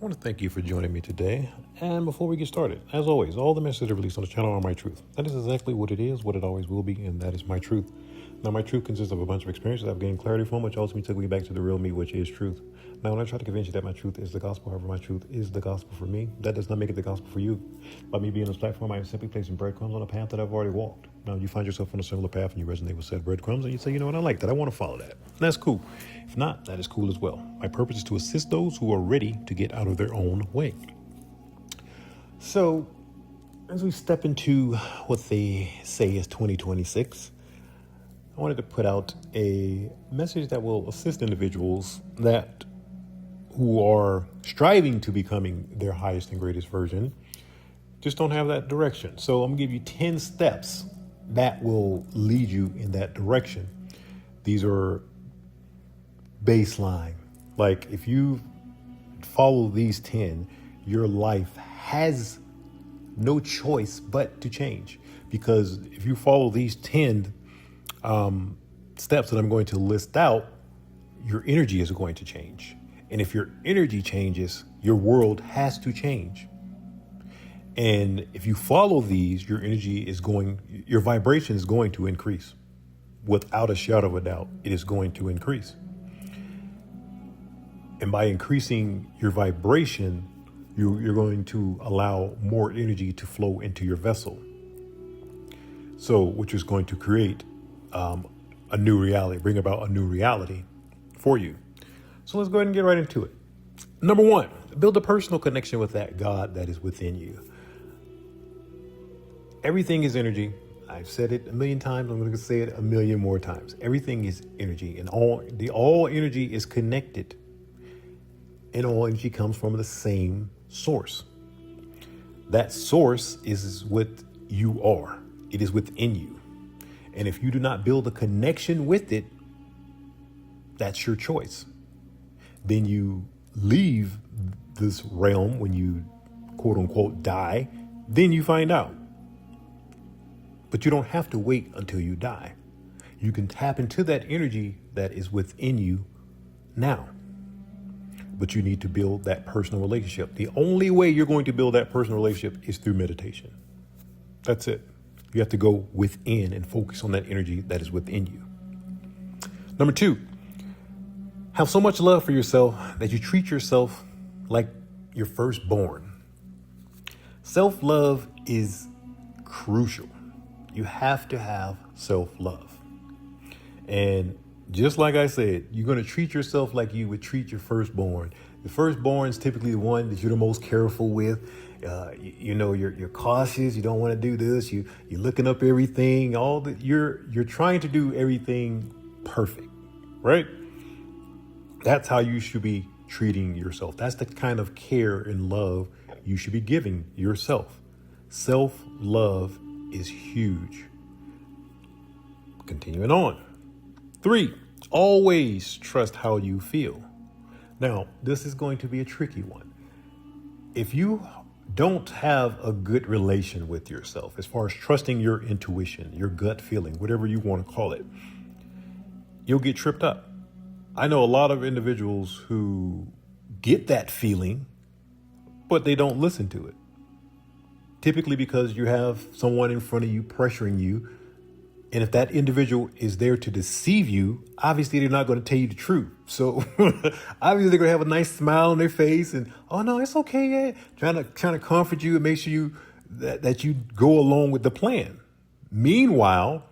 want to thank you for joining me today. And before we get started, as always, all the messages released on the channel are my truth. That is exactly what it is, what it always will be, and that is my truth. Now, my truth consists of a bunch of experiences I've gained clarity from, which ultimately took me back to the real me, which is truth. Now, when I try to convince you that my truth is the gospel, however, my truth is the gospel for me, that does not make it the gospel for you. By me being on this platform, I am simply placing breadcrumbs on a path that I've already walked. Now, you find yourself on a similar path and you resonate with said breadcrumbs, and you say, you know what, I like that. I want to follow that. And that's cool. If not, that is cool as well. My purpose is to assist those who are ready to get out of their own way. So, as we step into what they say is 2026, I wanted to put out a message that will assist individuals who are striving to becoming their highest and greatest version, just don't have that direction. So I'm gonna give you 10 steps that will lead you in that direction. These are baseline. Like if you follow these 10, your life has no choice but to change. Because if you follow these 10 steps that I'm going to list out, your energy is going to change. And if your energy changes, your world has to change. And if you follow these, your vibration is going to increase. Without a shadow of a doubt, it is going to increase. And by increasing your vibration, you're going to allow more energy to flow into your vessel. So, which is going to create a new reality, bring about a new reality for you. So let's go ahead and get right into it. Number one, build a personal connection with that God that is within you. Everything is energy. I've said it a million times. I'm going to say it a million more times. Everything is energy, and all energy is connected, and all energy comes from the same source. That source is what you are. It is within you. And if you do not build a connection with it, that's your choice. Then you leave this realm when you quote unquote die, then you find out. But you don't have to wait until you die. You can tap into that energy that is within you now. But you need to build that personal relationship. The only way you're going to build that personal relationship is through meditation. That's it. You have to go within and focus on that energy that is within you. Number two, have so much love for yourself that you treat yourself like your firstborn. Self-love is crucial. You have to have self-love. And just like I said, you're going to treat yourself like you would treat your firstborn. The firstborn is typically the one that you're the most careful with. You're cautious. You don't want to do this. You're looking up everything. You're trying to do everything perfect, right? That's how you should be treating yourself. That's the kind of care and love you should be giving yourself. Self-love is huge. Continuing on. 3, always trust how you feel. Now, this is going to be a tricky one. If you don't have a good relation with yourself, as far as trusting your intuition, your gut feeling, whatever you want to call it, you'll get tripped up. I know a lot of individuals who get that feeling, but they don't listen to it. Typically because you have someone in front of you pressuring you. And if that individual is there to deceive you, obviously they're not going to tell you the truth. So obviously they're going to have a nice smile on their face and, oh no, it's okay. Yeah. Trying to comfort you and make sure that you go along with the plan. Meanwhile,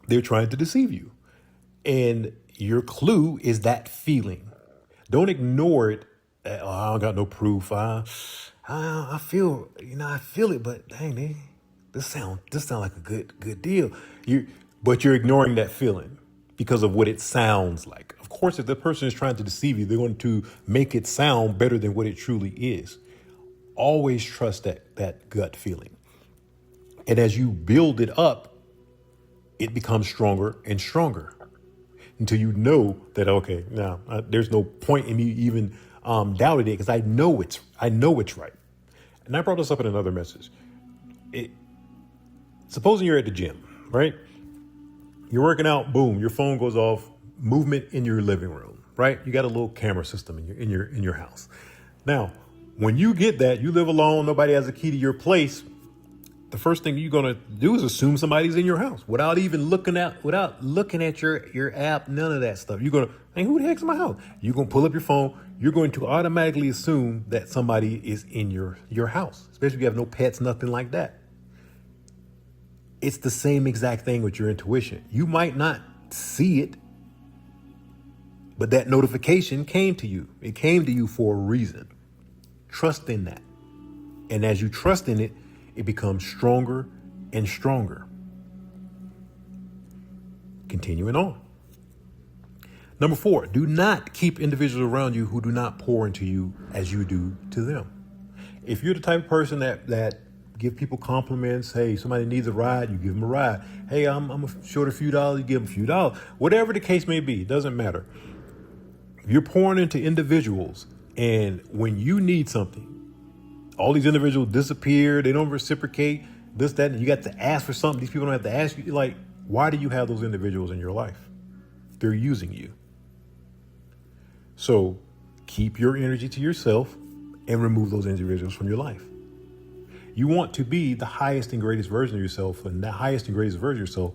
they're trying to deceive you. And your clue is that feeling. Don't ignore it. Oh, I don't got no proof. I feel it, but dang, this sound like a good deal. But you're ignoring that feeling because of what it sounds like. Of course, if the person is trying to deceive you, they're going to make it sound better than what it truly is. Always trust that gut feeling. And as you build it up, it becomes stronger and stronger until you know that, okay, now there's no point in me even doubting it because I know it's right. And I brought this up in another message. Supposing you're at the gym, right? You're working out, boom, your phone goes off, movement in your living room, right? You got a little camera system in your house. Now, when you get that, you live alone, nobody has a key to your place. The first thing you're gonna do is assume somebody's in your house without looking at your app, none of that stuff. You're gonna, hey, who the heck's in my house? You're gonna pull up your phone. You're going to automatically assume that somebody is in your house, especially if you have no pets, nothing like that. It's the same exact thing with your intuition. You might not see it, but that notification came to you. It came to you for a reason. Trust in that. And as you trust in it, it becomes stronger and stronger. Continuing on. Number 4, do not keep individuals around you who do not pour into you as you do to them. If you're the type of person that give people compliments, hey, somebody needs a ride, you give them a ride. Hey, I'm short a few dollars, you give them a few dollars. Whatever the case may be, doesn't matter. You're pouring into individuals, and when you need something, all these individuals disappear, they don't reciprocate, this, that, and you got to ask for something. These people don't have to ask you. Like, why do you have those individuals in your life? They're using you. So keep your energy to yourself and remove those individuals from your life. You want to be the highest and greatest version of yourself, and the highest and greatest version of yourself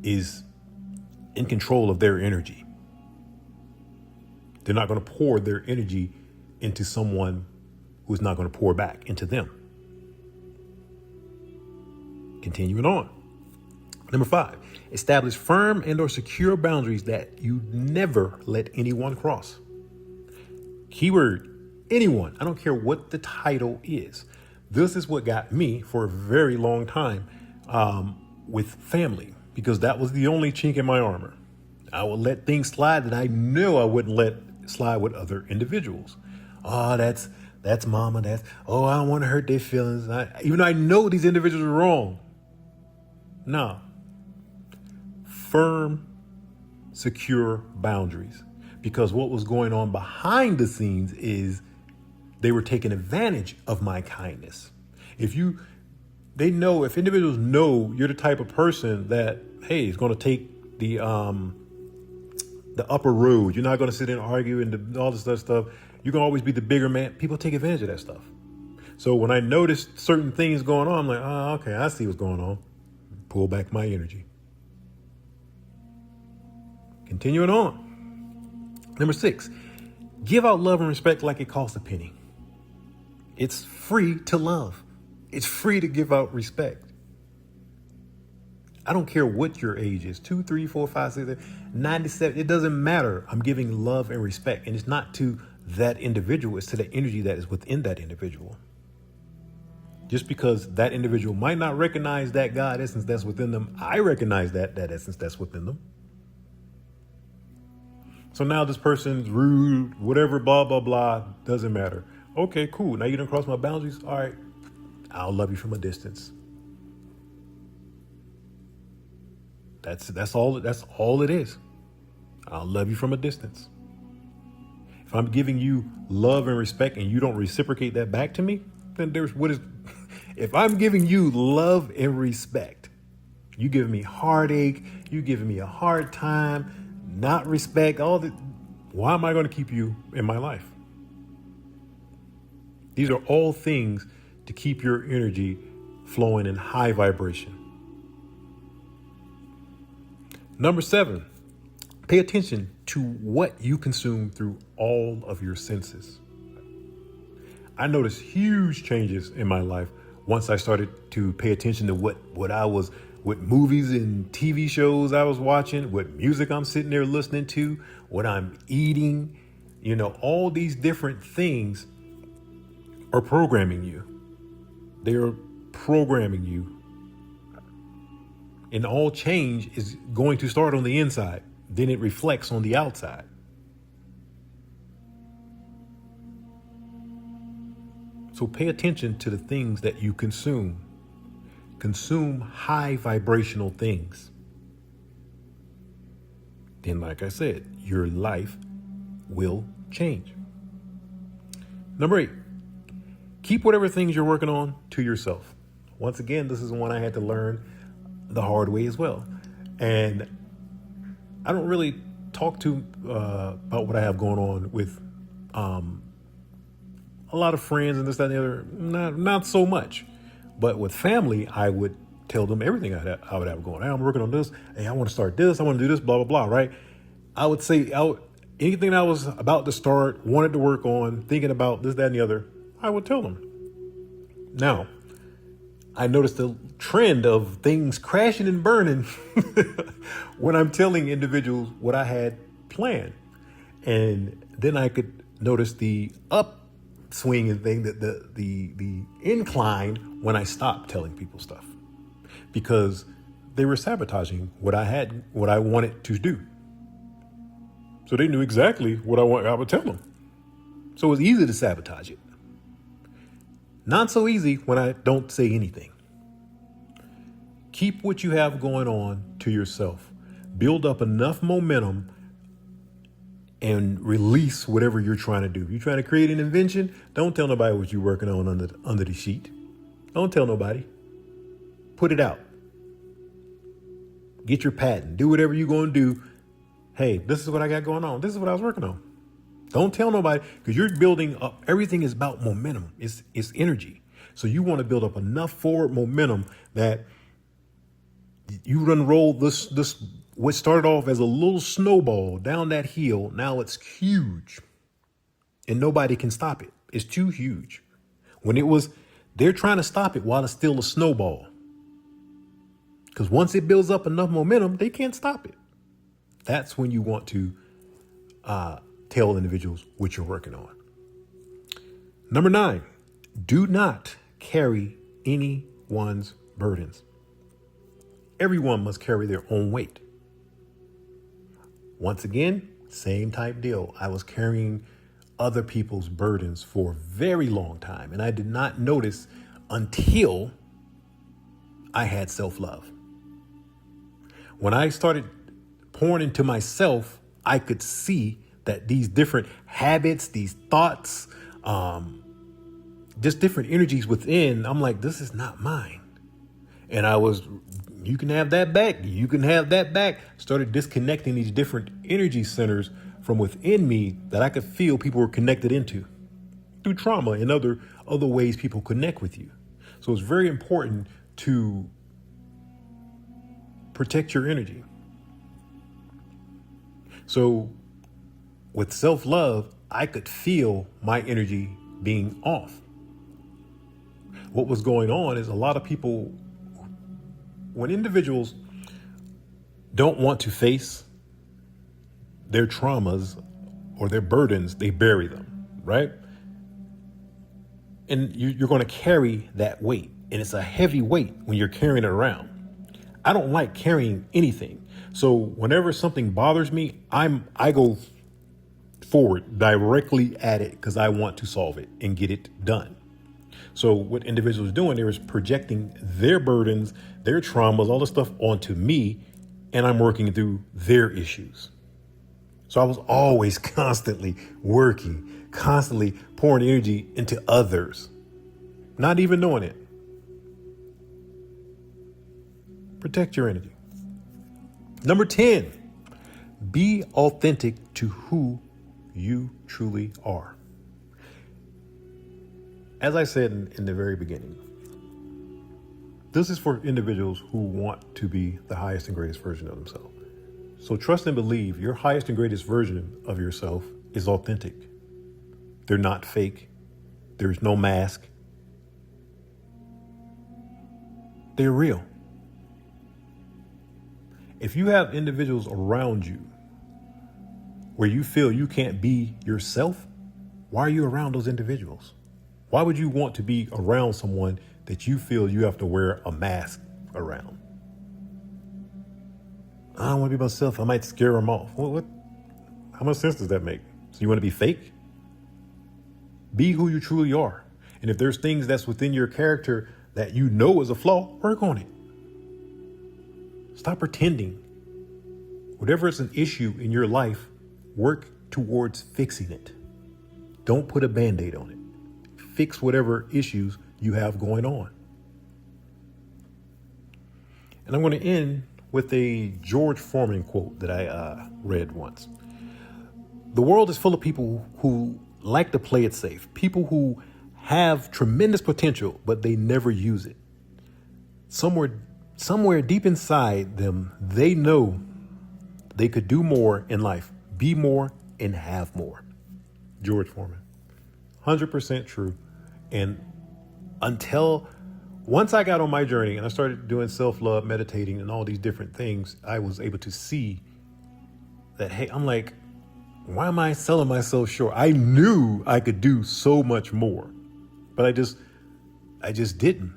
is in control of their energy. They're not going to pour their energy into someone who's not going to pour back into them. Continuing on. Number 5, establish firm and or secure boundaries that you never let anyone cross. Keyword, anyone. I don't care what the title is. This is what got me for a very long time with family, because that was the only chink in my armor. I would let things slide that I knew I wouldn't let slide with other individuals. Oh, that's mama. I don't want to hurt their feelings. Even though I know these individuals are wrong. No. Firm, secure boundaries. Because what was going on behind the scenes is they were taking advantage of my kindness. If individuals know you're the type of person that, hey, is going to take the upper road. You're not going to sit and argue and all this other stuff. You're going to always be the bigger man. People take advantage of that stuff. So when I noticed certain things going on, I'm like, oh, okay, I see what's going on. Pull back my energy. Continuing on. Number 6, give out love and respect like it costs a penny. It's free to love. It's free to give out respect. I don't care what your age is, 2, 3, 4, 5, 6, 7, 97. It doesn't matter. I'm giving love and respect. And it's not to that individual. It's to the energy that is within that individual. Just because that individual might not recognize that God essence that's within them, I recognize that essence that's within them. So now this person's rude, whatever, blah, blah, blah, doesn't matter. Okay, cool. Now you done cross my boundaries. All right. I'll love you from a distance. That's all it is. I'll love you from a distance. If I'm giving you love and respect and you don't reciprocate that back to me, then if I'm giving you love and respect, you giving me heartache, you giving me a hard time, not respect, why am I going to keep you in my life? These are all things to keep your energy flowing in high vibration. Number 7, pay attention to what you consume through all of your senses. I noticed huge changes in my life once I started to pay attention to what movies and TV shows I was watching, what music I'm sitting there listening to, what I'm eating. All these different things are programming you. They're programming you. And all change is going to start on the inside. Then it reflects on the outside. So pay attention to the things that you consume. Consume high vibrational things. Then, like I said, your life will change. Number 8, keep whatever things you're working on to yourself. Once again, this is one I had to learn the hard way as well. And I don't really talk about what I have going on with a lot of friends and this, that, and the other, not so much. But with family, I would tell them everything I would have going. Hey, I'm working on this. Hey, I want to start this. I want to do this, blah, blah, blah, right? I would say anything I was about to start, wanted to work on, thinking about this, that, and the other, I would tell them. Now, I noticed the trend of things crashing and burning when I'm telling individuals what I had planned. And then I could notice the upswing and thing, that the incline when I stopped telling people stuff, because they were sabotaging what I wanted to do. So they knew exactly what I would tell them. So it was easy to sabotage it. Not so easy when I don't say anything. Keep what you have going on to yourself. Build up enough momentum and release whatever you're trying to do. If you're trying to create an invention, don't tell nobody what you're working on under the sheet. Don't tell nobody. Put it out. Get your patent. Do whatever you're going to do. Hey, this is what I got going on. This is what I was working on. Don't tell nobody, because you're building up. Everything is about momentum. It's energy. So you want to build up enough forward momentum that you roll this what started off as a little snowball down that hill. Now it's huge, and nobody can stop it. It's too huge. They're trying to stop it while it's still a snowball. Because once it builds up enough momentum, they can't stop it. That's when you want to tell individuals what you're working on. Number 9, do not carry anyone's burdens. Everyone must carry their own weight. Once again, same type deal. I was carrying other people's burdens for a very long time, and I did not notice until I had self-love. When I started pouring into myself, I could see that these different habits, these thoughts, just different energies within, I'm like, this is not mine. And you can have that back. You can have that back. Started disconnecting these different energy centers from within me that I could feel people were connected into through trauma and other ways people connect with you. So it's very important to protect your energy. So with self-love, I could feel my energy being off. What was going on is a lot of people, when individuals don't want to face their traumas or their burdens, they bury them, right? And you're going to carry that weight. And it's a heavy weight when you're carrying it around. I don't like carrying anything. So whenever something bothers me, I go forward directly at it because I want to solve it and get it done. So what individuals are doing, they're projecting their burdens, their traumas, all the stuff onto me, and I'm working through their issues. So I was always constantly working, constantly pouring energy into others, not even knowing it. Protect your energy. Number 10, be authentic to who you truly are. As I said in the very beginning, this is for individuals who want to be the highest and greatest version of themselves. So trust and believe your highest and greatest version of yourself is authentic. They're not fake. There's no mask. They're real. If you have individuals around you where you feel you can't be yourself, why are you around those individuals? Why would you want to be around someone that you feel you have to wear a mask around? I don't want to be myself. I might scare them off. What? How much sense does that make? So you want to be fake? Be who you truly are. And if there's things that's within your character that you know is a flaw, work on it. Stop pretending. Whatever is an issue in your life, work towards fixing it. Don't put a Band-Aid on it. Fix whatever issues you have going on. And I'm going to end with a George Foreman quote that I read once. The world is full of people who like to play it safe. People who have tremendous potential, but they never use it. Somewhere deep inside them, they know they could do more in life, be more, and have more. George Foreman. 100% true. And until once I got on my journey and I started doing self-love, meditating, and all these different things, I was able to see that, hey, I'm like, why am I selling myself short? I knew I could do so much more, but I just didn't.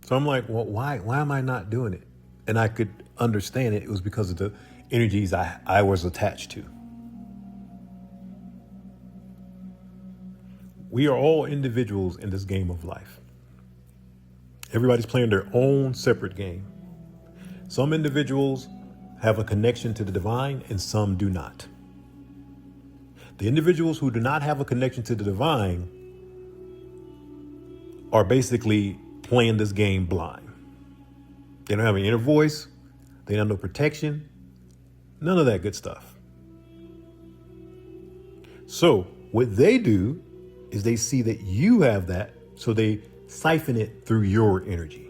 So I'm like, well, why am I not doing it? And I could understand it. It was because of the energies I was attached to. We are all individuals in this game of life. Everybody's playing their own separate game. Some individuals have a connection to the divine and some do not. The individuals who do not have a connection to the divine are basically playing this game blind. They don't have an inner voice. They don't have no protection. None of that good stuff. So what they do is they see that you have that, so they siphon it through your energy.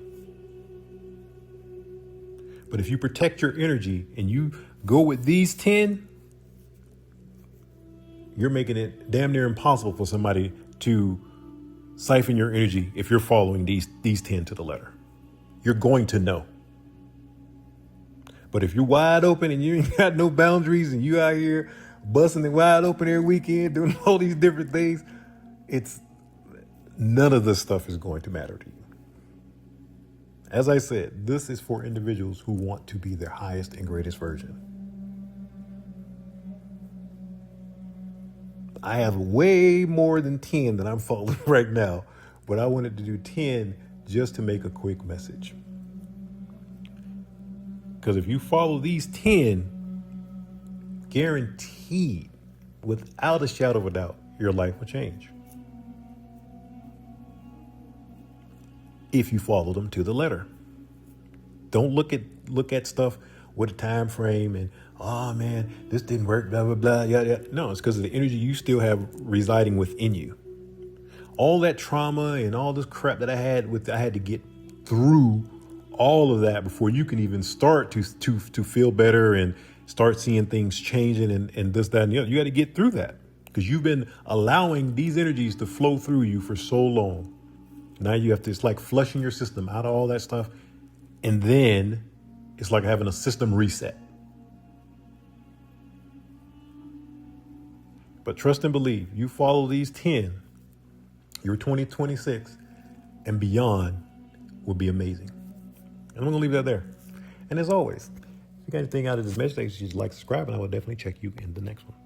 But if you protect your energy and you go with these 10, you're making it damn near impossible for somebody to siphon your energy if you're following these 10 to the letter. You're going to know. But if you're wide open and you ain't got no boundaries and you out here busting it wide open every weekend, doing all these different things, none of this stuff is going to matter to you. As I said, this is for individuals who want to be their highest and greatest version. I have way more than 10 that I'm following right now, but I wanted to do 10 just to make a quick message. Because if you follow these 10, guaranteed, without a shadow of a doubt, your life will change. If you follow them to the letter. Don't look at stuff with a time frame and, oh man, this didn't work, blah, blah, blah, yeah, yeah. No, it's because of the energy you still have residing within you. All that trauma and all this crap that I had to get through all of that before you can even start to feel better and start seeing things changing and this, that, and the other. You got to get through that because you've been allowing these energies to flow through you for so long. Now you have to, it's like flushing your system out of all that stuff. And then it's like having a system reset. But trust and believe, you follow these 10, your 2026 and beyond will be amazing. And I'm going to leave that there. And as always, if you got anything out of this message, you'd like to subscribe, and I will definitely check you in the next one.